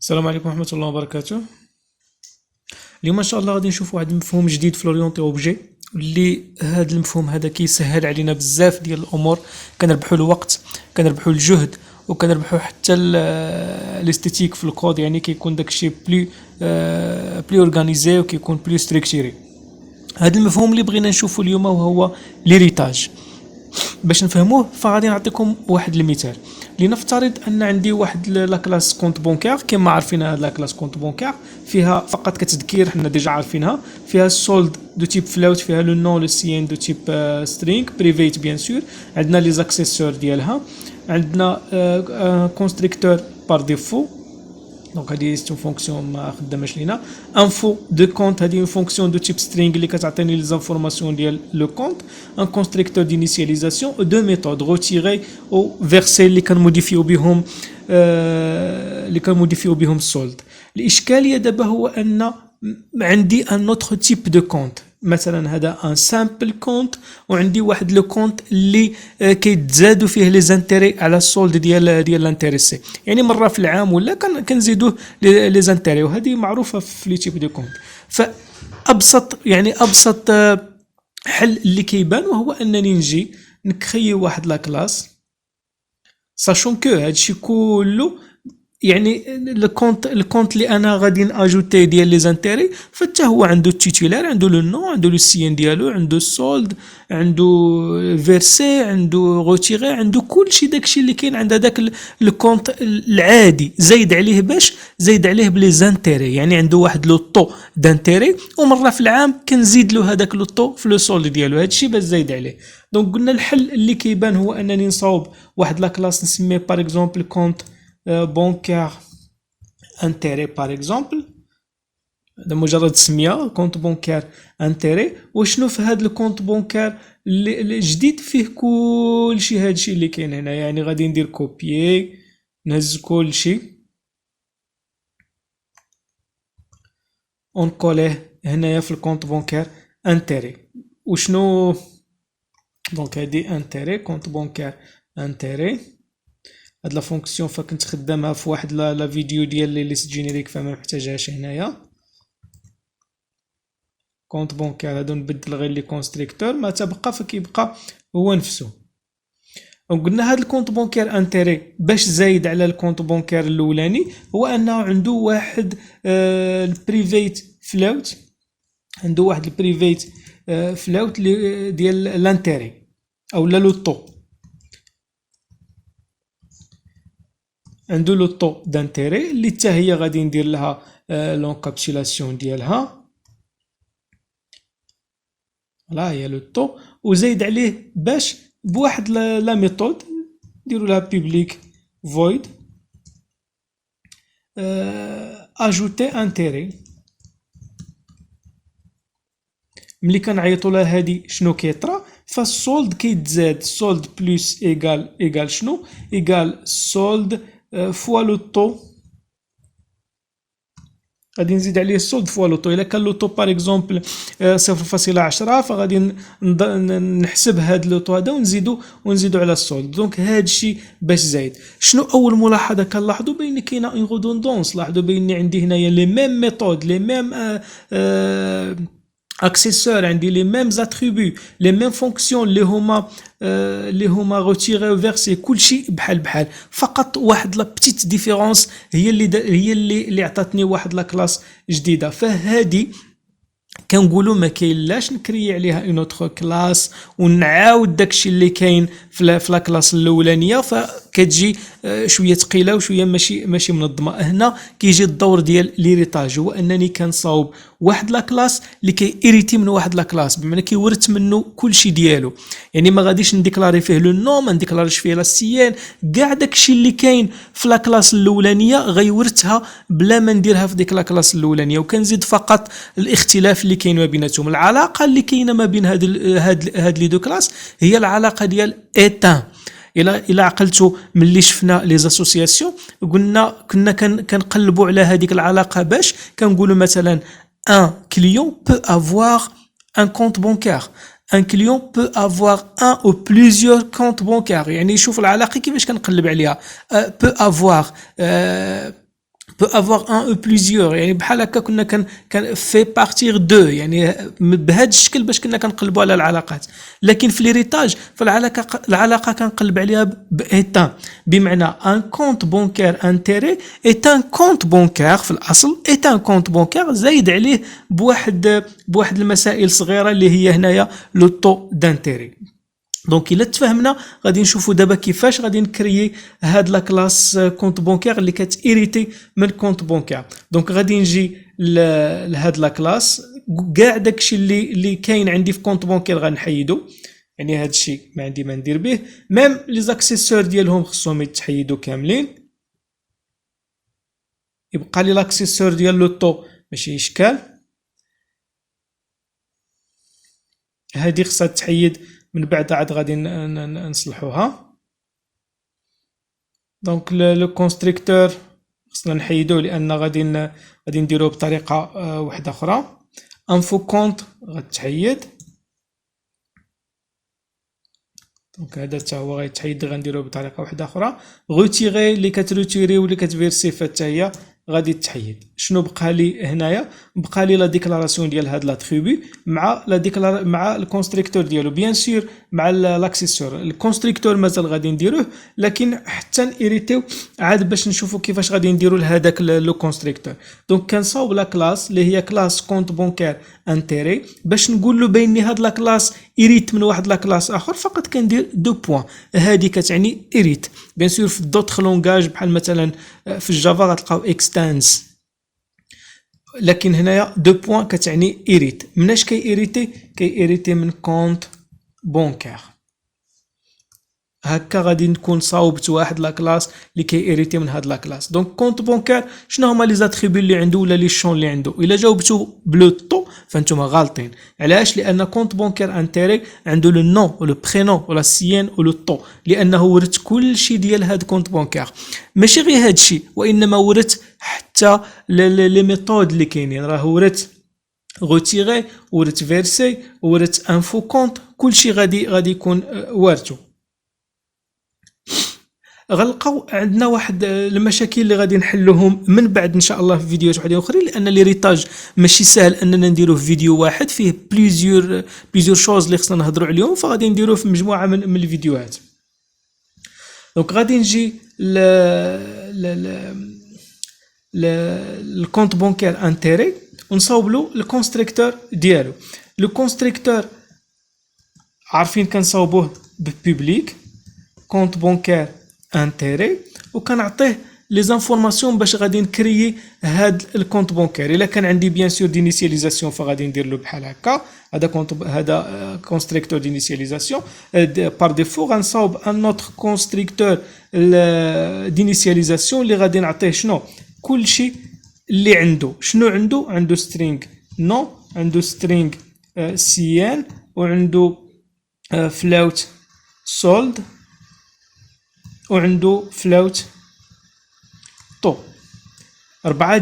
السلام عليكم ورحمة الله وبركاته. اليوم ان شاء الله غادي نشوف واحد المفهوم جديد في لورينتي اوبجي، واللي هذا المفهوم هذا كيسهل علينا بزاف ديال الامور. كنربحوا الوقت، كنربحوا الجهد، وكنربحوا حتى الاستيتيك في الكود، يعني كيكون داكشي بلي اورغانيزي وكيكون بلي ستركتيري. هذا المفهوم اللي بغينا نشوفه اليوم وهو ليريتاج. باش نفهموه فغادي نعطيكم واحد المثال. لنفترض ان عندي واحد لا كلاس كونت بونكار، كما عارفين هاد لا كلاس كونت بونكار فيها فقط كتذكير، حنا ديجا عارفينها. فيها السولد دو تيب فلوت، فيها لو نون لو سي ان دو تيب سترينغ بريفيت بيان سور. عندنا لي زاكسيسور ديالها، عندنا كونستركتور بار ديفو. دونك هادي سيت فونكسيون ما خداماش لينا. انفو دو كونت، هادي اون فونكسيون دو تيب سترينغ اللي كتعطيني لي زانفورماسيون ديال لو كونت. ان كونستركتور دينيسياليزاسيون، دو ميثود روتيري او فيرسي اللي كنموديفيو بهم السولد. الاشكاليه دابا هو ان عندي ان اوتر تيب دو كونت، مثلا هذا ان سامبل كونت، وعندي واحد لو كونت اللي كيتزادوا فيه لي زانتيري على السولد ديال لانتيريسي، يعني مره في العام ولا كنزيدوه لي زانتيري، وهذه معروفه في لي تيب دو كونت. ابسط حل اللي كيبان وهو انني نجي نكري واحد لا كلاس، ساشون كو هادشي كله يعني الكونت اللي انا غادي ناجوتي ديال لي زانتيري، فتا هو عنده التيتولار، عنده لو نو، عنده لو سي ان ديالو، عنده السولد، عنده فيرسي، عنده روتيري، عنده كلشي داكشي اللي كاين عند هذاك الكونت العادي. زايد عليه بلي زانتيري، يعني عنده واحد لو طو دانتيري، ومره في العام كنزيد له هذاك لو طو في لو سولد ديالو. هادشي باش زايد عليه. دونك قلنا الحل اللي كيبان هو انني نصاوب واحد لا كلاس نسميه باغ اكزومبل كونت بونكار انتيري باغ اكزومبل. هذا مجرد سميه، كونت بونكار انتيري. وشنو في هذا الكونت بونكار اللي جديد؟ فيه كلشي هادشي اللي كاين هنا، يعني غادي ندير كوبيي، نهز كلشي ونكوليه هنايا في الكونت بونكار انتيري. وشنو دونك هادي انتيري، كونت بونكار انتيري. هاد لا فونكسيون فكنت خدامها في واحد لا فيديو ديال لي ليست جينيريك، فما محتاجهاش هنايا. كونت بونكار هادو نبدل غير لي كونستريكتور، ما تبقى فكيبقى هو نفسه. وقلنا هاد الكونت بونكار انتيري باش زايد على الكونت بونكار الاولاني هو انه عنده واحد البريفيت فلوت، عنده واحد البريفيت فلوت ديال لانتيري او لا لو طو، عنده لو طو دانتيري اللي حتى هي غادي ندير لها لونكابسولاسيون ديالها. لا هي لو طو، وزايد عليه باش بواحد لا ميثود نديرو لها بيبليك فويد اجوتي انتيري. ملي كنعيطوا لها هادي شنو كيطرا؟ فالسولد كيتزاد، سولد بلس ايغال شنو؟ ايغال سولد فوا لو طو. غادي نزيد عليه السولد فوا لو طو. الا كان لو طو باغ اكزومبل 0.10، فغادي نحسب هاد لو طو هذا ونزيدو على السولد. دونك هادشي باش زايد. شنو اول ملاحظه كنلاحظوا؟ بان كاينه اون ريدوندونس. لاحظوا بان عندي هنايا لي ميم ميثود، لي ميم اكسيسور، عندي لي ميم زاتريبيو، لي ميم فونكسيون اللي هما روتيري وفيرسي، كلشي بحال. فقط واحد لا بتيت ديفيرونس هي اللي عطاتني واحد لا كلاس جديده. فهادي كنقولوا ما كاينلاش نكري عليها اون اوتر كلاس ونعاود داكشي اللي كاين في لا كلاس الاولانيه، فكتجي شويه ثقيله وشويه ماشي منظمه. هنا كيجي الدور ديال ليريتاج، هو انني كنصاوب واحد لا كلاس اللي كيريتي من واحد لا كلاس، بمعنى كيورث منه كلشي ديالو. يعني ما غاديش نديكلاري فيه لو نو، ما نديكلاريش فيه لا سيان، كاع داكشي اللي كاين في لا كلاس الاولانيه غيورثها بلا ما نديرها في ديك لا كلاس الاولانيه، وكنزيد فقط الاختلاف اللي كاين ما بيناتهم. العلاقه اللي كاينه ما بين هاد لي دو كلاس هي العلاقه ديال ايتان. الى عقلتوا ملي شفنا لي زاسوسياسيون كنا كنقلبوا على هذيك العلاقه، باش كنقولوا مثلا ان كليون بو افوار ان كونت بونكار، ان كليون بو افوار ان او بليزيور كونت بونكار. يعني شوف العلاقه كيفاش كنقلب عليها. بو افوار peut avoir un ou plusieurs يعني بحال هكا كنا كان في بارتير دو يعني بهذا الشكل باش كنا كنقلبوا على العلاقات. لكن في ليريتاج العلاقه كنقلب عليها بإيتان، بمعنى ان كونت بونكير انتيري ايت ان كونت بونكير في الاصل ايت ان كونت بونكير زايد عليه بواحد المسائل صغيره اللي هي هنايا لو طو دانتيري. دونك الا تفهمنا غادي نشوفوا دابا كيفاش غادي نكريي هاد لا كلاس كونت بونكير اللي كتيريتي من كونت بونكير. دونك غادي نجي لهاد لا كلاس، كاع داكشي اللي كاين عندي في كونت بونكير غنحيدو، يعني هاد الشيء ما عندي ما ندير به، ميم لي زاكسيسور ديالهم خصهم يتحيدوا كاملين، يبقى لي لاكسيسور ديال لو طو ماشي اشكال، هادي خصها تحيد من بعد عاد غادي نصلحوها. دونك لو كونستريكتور خصنا نحيدوه لان غادي نديروه بطريقه واحده اخرى. انفو كونت غتحيد، دونك هذا حتى هو غيتحيد غنديروه بطريقه واحده اخرى. غوتيغي اللي كتروتيري واللي كتفيرسي حتى هي غادي تحيد. شنو بقى لي هنايا؟ بقى لي لا ديكلاراسيون ديال هاد لا تريبو مع مع الكونستريكتور ديالو، بيان سور مع لاكسيسور. الكونستريكتور مازال غادي نديروه، لكن حتى نيريتيو عاد باش نشوفوا كيفاش غادي نديروا لهذاك لو كونستريكتور. دونك كنصاوب لا كلاس اللي هي كلاس كونت بونكير انتيري باش نقول له بيني هاد لا كلاس ايريت من واحد لا كلاس اخر، فقط كندير دو بوين، هذه كتعني ايريت. بيان سور في دوطخ لونغاج بحال مثلا في الجافا غتلقاو اكستانس، لكن هنايا دو بوين كتعني ايريت. مناش كي ايريتي من كونت بونكير. هكا غادي نكون صاوبت واحد لا كلاس اللي كيريتي من هاد لا كلاس. دونك كونت بونكير شنو هما لي زاتريبي اللي عنده ولا لي شون اللي عنده؟ الا جاوبتو بلو طو فانتوما غالطين. علاش؟ لان كونت بونكير انتيري عنده لو نون ولو برينون ولا سيان ولو طو، لانه ورث كلشي ديال هاد كونت بونكير. ماشي غير هادشي، وانما ورث حتى لي ميثود اللي كاينين، راه ورث غوتيغي، ورث فيرسي، ورث انفو كونت، كلشي غادي يكون وارثو. غنلقاو عندنا واحد المشاكل اللي غادي نحلوهم من بعد ان شاء الله في فيديوهات وحدين اخرين، لان ليريتاج ماشي سهل اننا نديروه في فيديو واحد، فيه بليزيور شوز اللي خصنا نهضروا عليهم، فغادي نديروه في مجموعه من الفيديوهات. دونك غادي نجي ل الكونت بونكير انتيري ونصاوب له الكونستريكتور ديالو. لو كونستريكتور عارفين كنصاوبوه ببوبليك كونت بونكير انتيري، وكنعطيه لي زانفورماسيون باش غادي نكريي هاد الكونت بونكير. الا كان عندي بيان سور دينيسياليزاسيون فغادي ندير له بحال هكا، هذا كونستريكتور دينيسياليزاسيون. بار ديفو غنصاوب ان نوتر كونستريكتور دينيسياليزاسيون اللي غادي نعطيه شنو؟ كلشي اللي عنده. شنو عنده؟ عنده سترينغ نو، عنده سترينغ سيان، وعنده فلوت سولد، وعنده فلوت طو. أربعة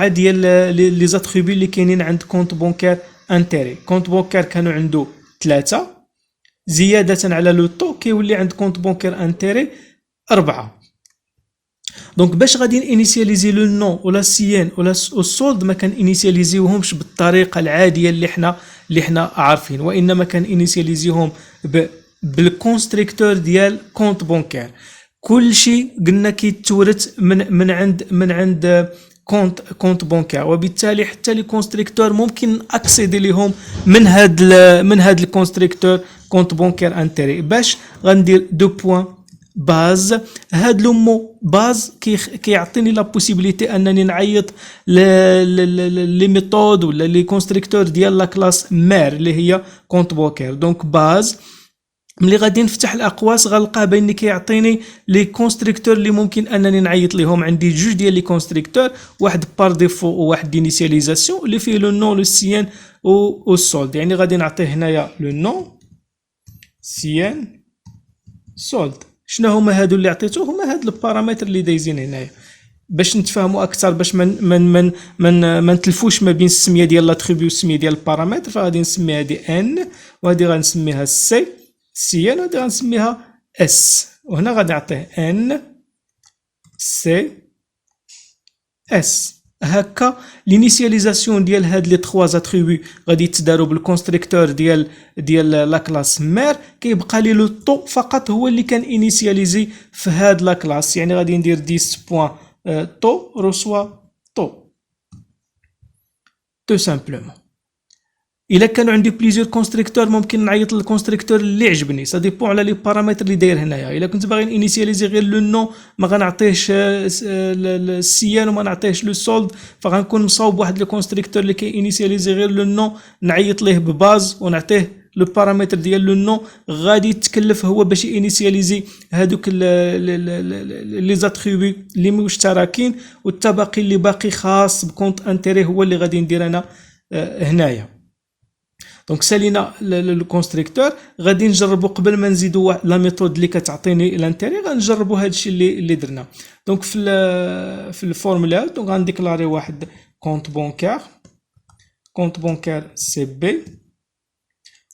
ديال لي زاتريبي اللي كاينين عند كونت بونكير انتيري. كونت بونكير كانوا عنده 3، زيادة على لو طو كيولي عند كونت بونكير انتيري 4. دونك باش غادي انيسياليزي لو نون ولا سيان ولا السولد ما كان انيسياليزيوهمش بالطريقة العادية اللي حنا عارفين، وانما كان انيسياليزيهم بالكونستريكتور ديال كونت بونكير. كلشي قلنا كيتورث من عند كونت بونكير، وبالتالي حتى لي كونستريكتور ممكن اكسيدي ليهم من هاد الكونستريكتور كونت بونكير انتيري. باش غندير دو بوين باز. هاد لو مو باز كيعطيني لا بوسيبيليتي انني نعيط لي ميثود ولا لي كونستريكتور ديال لا كلاس مير اللي هي كونت بونكير. دونك باز ملي غادي نفتح الاقواس غنلقاه باني كيعطيني لي كونستريكتور اللي ممكن انني نعيط ليهم. عندي جوج ديال لي كونستريكتور، واحد بار ديفو وواحد دينيسياليزاسيون اللي فيه لو نون لو سيان و السولد. يعني غادي نعطيه هنايا لو نون سيان سولد. شنو هما هادو اللي عطيتو؟ هما هاد البارامتر اللي دايزين هنايا باش نتفاهموا اكثر، باش ما نتلفوش ما بين السميه ديال لا تريبي والسميه ديال البارامتر. فغادي نسمي هادي ان، وهادي غنسميها سي سيان، وهادي غنسميها اس، وهنا غادي نعطيه ان سي اس. هكا لينيسياليزاسيون ديال هاد لي 3 اتريبيو غادي يتداروا بالكونستركتور ديال لا كلاس مير. كيبقى لي لو طو فقط هو اللي كان انيسياليزي في هاد لا كلاس، يعني غادي ندير 10 بوين طو رسوا طو تو سامبلومون. الا كانوا عندي بليزيور كونستركتور ممكن نعيط للكونستركتور اللي عجبني، سا ديبون على لي بارامتر اللي داير هنايا. الا كنت باغي انيسياليزي غير لو نو ما غنعطيهش السيان وما نعطيهش لو سولد، فغنكون مصاوب واحد لو كونستركتور اللي كي انيسياليزي غير لو نو، نعيط ليه بباز ونعطيه لو بارامتر ديال لو نو، غادي يتكلف هو باش انيسياليزي هادوك لي زاتريبيو اللي مشتركين، والتبقي اللي باقي خاص بكونت انتري هو اللي غادي ندير انا هنايا. دونك سالينا الكونستركتور، غادي نجربوا قبل ما نزيدوا لا ميثود اللي كتعطيني لانتيري، غنجربوا هادشي اللي درنا. دونك في الفورمولا دونك غنديكلاري واحد كونت بونكير سي بي،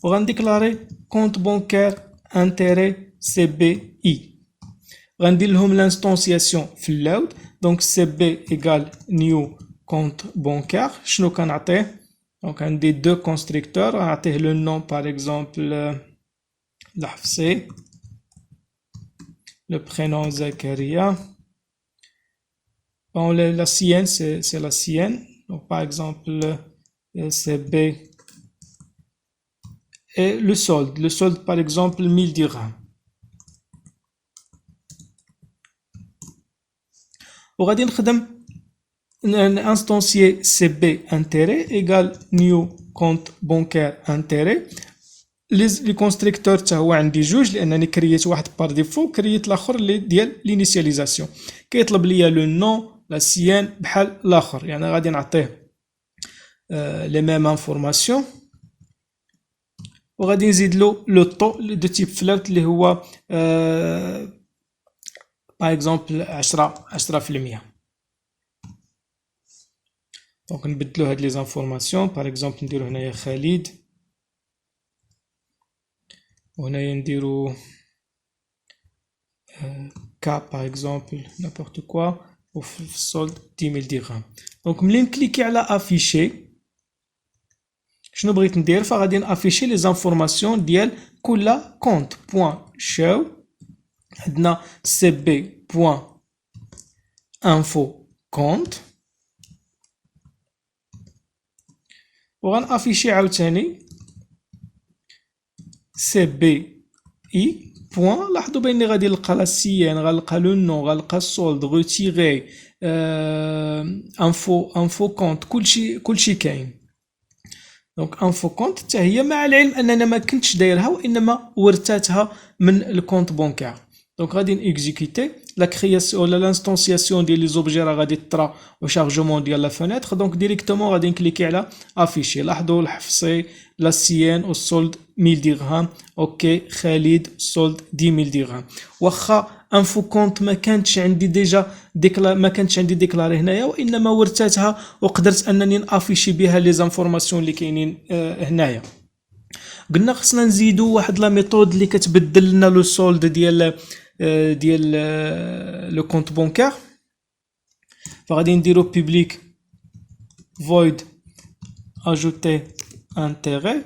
وغنديكلاري كونت بونكير انتيري سي بي اي. غندير لهم لانستونسياسيون في اللود. دونك سي بي ايكال نيو كونت بونكير. شنو كنعطيه؟ دونك عندي دو كونستركتور، غنعطيه لو نون باغ اكزومبل لحفصي، لو برينون زكريا. Bon, la sienne, c'est la sienne. Donc, par exemple, c'est B. Et le solde, par exemple, 1000 dirhams. وغادي نخدم instancier CB intérêt égale new compte bancaire intérêt. لي كونستركتور حتى هو عندي جوج، لانني كرييت واحد بار ديفو كرييت الاخر اللي ديال لينيسياليزاسيون. كيطلب ليا لو نو لا سيان بحال الاخر، يعني غادي نعطيه لي ميم انفورماسيون، وغادي نزيد له لو طو دو تيب فلوت اللي هو باغ اكزومبل 10%. دونك نبدلو هاد لي زانفورماسيون، باغ اكزومبل نديرو هنايا خالد، وهنايا نديرو كا باغ اكزومبل نابورت كوا، وفي السولد 10000 درهم. دونك ملي نكليكي على افيشي شنو بغيت ندير؟ فغادي نافيشي لي زانفورماسيون ديال كل كونت. بوين شاو عندنا سي بي بوين انفو كونت، وغنافيشي عاوتاني سي بي اي بوين. لاحظوا باني غادي نلقى لا سيان، غنلقى لو نون، غنلقى السولد روتيري انفو كونت، كلشي كاين. دونك انفو كونت حتى هي، مع العلم اننا ما كنتش دايرها وانما ورثاتها من الكونت بونكار. دونك غادي نيكزيكوتي لا كرياسيون ولا لانستونسياسيون ديال لي زوبجي، راه غادي تطرا وشارجمون ديال لا فونيتر. دونك ديريكتومون غادي نكليكي على افيشي. لاحظوا الحفصي لا سيان والسولد 1000 درهم، اوكي خالد السولد 10000 درهم. واخا انفو كونت ما كانتش عندي ديجا ما كانتش عندي ديكلاري هنايا، وانما ورثاتها وقدرت انني نافيشي بها لي زانفورماسيون اللي كاينين هنايا. قلنا خصنا نزيدو واحد لا ميثود اللي كتبدل لنا لو سولد ديال لو كونت بونكار. فغادي نديرو بوبليك void ajouter intérêt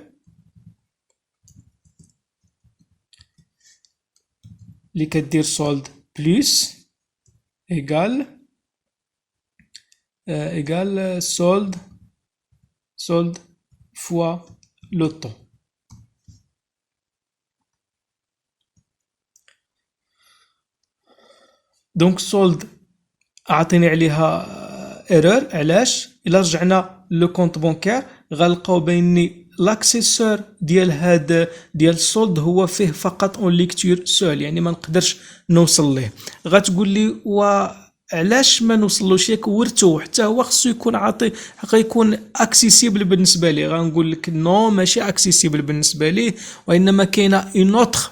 اللي كدير solde plus égal solde fois le temps. دونك سولد اعطيني عليها ايرور. علاش؟ الا رجعنا لو كونت بونكار غنلقاو باني لاكسيسور ديال السولد هو فيه فقط اون ليكتور سول، يعني ما نقدرش نوصل ليه. غتقول لي علاش ما نوصلوش؟ ياك ورثو حتى هو خصو يكون عاطي، غيكون اكسيسيبل بالنسبه ليه. غنقول لك نو ماشي اكسيسيبل بالنسبه ليه، وانما كاينه اون اوتر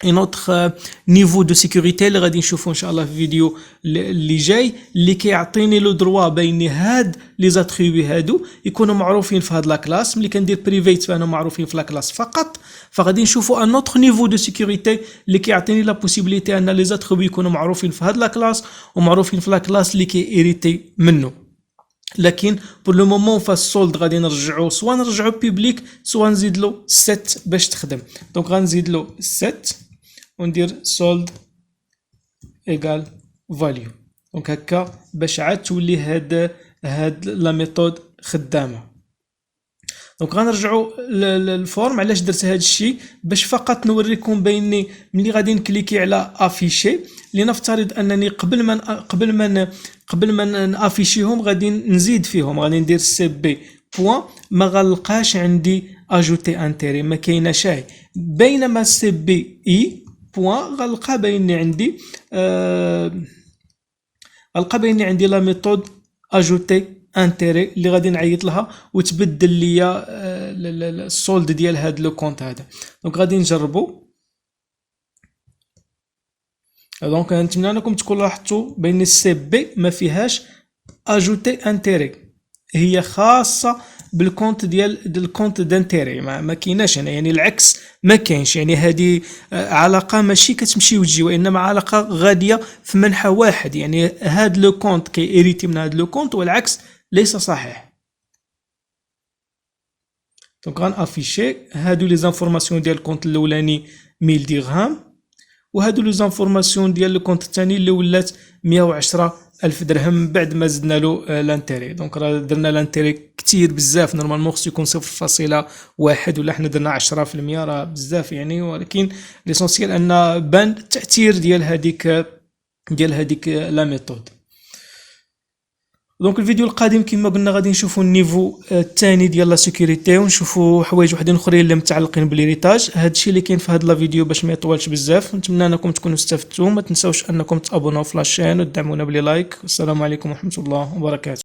un autre niveau de sécurité اللي غادي نشوفو ان شاء الله في الفيديو اللي جاي، اللي كيعطيني لو دروا بين هاد لي زاتريبي هادو يكونوا معروفين في هاد لا كلاس. ملي كندير بريفيت فانا معروفين في لا كلاس فقط، فغادي نشوفو ان اوتر نيفو دو سيكوريتي اللي كيعطيني لا بوسيبيليتي ان لي زاتريبي يكونوا معروفين في هاد لا كلاس ومعروفين في لا كلاس اللي كيريتي منه. لكن بور لو مومون فالسولد غادي نرجعو سوا نرجعو بيبليك سوا نزيد له set باش تخدم. دونك غنزيد له set وندير solde egal value. دونك هكا باش عاد تولي هاد لا ميثود خدامه. دونك غنرجعوا للفورم. علاش درت هذا الشيء؟ باش فقط نوريكم باني ملي غادي نكليكي على افيشي، لنفترض انني قبل ما نافيشيهم غادي نزيد فيهم، غادي ندير سي بي بوين، ما غنلقاش عندي اجوتي انتيري، ما كايناش هاي. بينما سي بي اي بوين غنلقى باني عندي غنلقى باني عندي لا ميثود اجوتي انتيري اللي غادي نعيط لها وتبدل ليا السولد ديال هاد لو كونت هذا. دونك غادي نجربو. دونك نتمنى انكم تكونوا لاحظتوا بان السي بي ما فيهاش اجوتي انتيري، هي خاصه بالكونت ديال الكونت دانتيري، ما كايناش هنا، يعني العكس ما كاينش. يعني هذه علاقه ماشي كتمشي وتجي، وانما علاقه غاديه في منحى واحد. يعني هاد لو كونت كيريتي من هاد لو كونت والعكس ليس صحيح. دونك غنافيشي هادو لي زانفورماسيون ديال الكونت الاولاني 1000 درهم، وهادو لي زانفورماسيون ديال الكونت الثاني اللي ولات 110,000 درهم بعد ما زدنا له لانتيري. دونك راه درنا لانتيري كثير بزاف، نورمالمون خصو يكون 0.1 ولا حنا درنا 10%، راه بزاف يعني. ولكن ليسونسيال ان بان التاثير ديال هذيك لا ميثود. دونك الفيديو القادم كما قلنا غادي نشوفوا النيفو الثاني ديال لا سيكوريتي، ونشوفوا حوايج وحدين اخرين اللي متعلقين بالريتاج. هادشي اللي كاين في هاد لا فيديو باش ما يطولش بزاف. نتمنى انكم تكونوا استفدتوا، ما تنساوش انكم تابوناو في لاشين وتدعمونا بلي لايك. والسلام عليكم ورحمه الله وبركاته.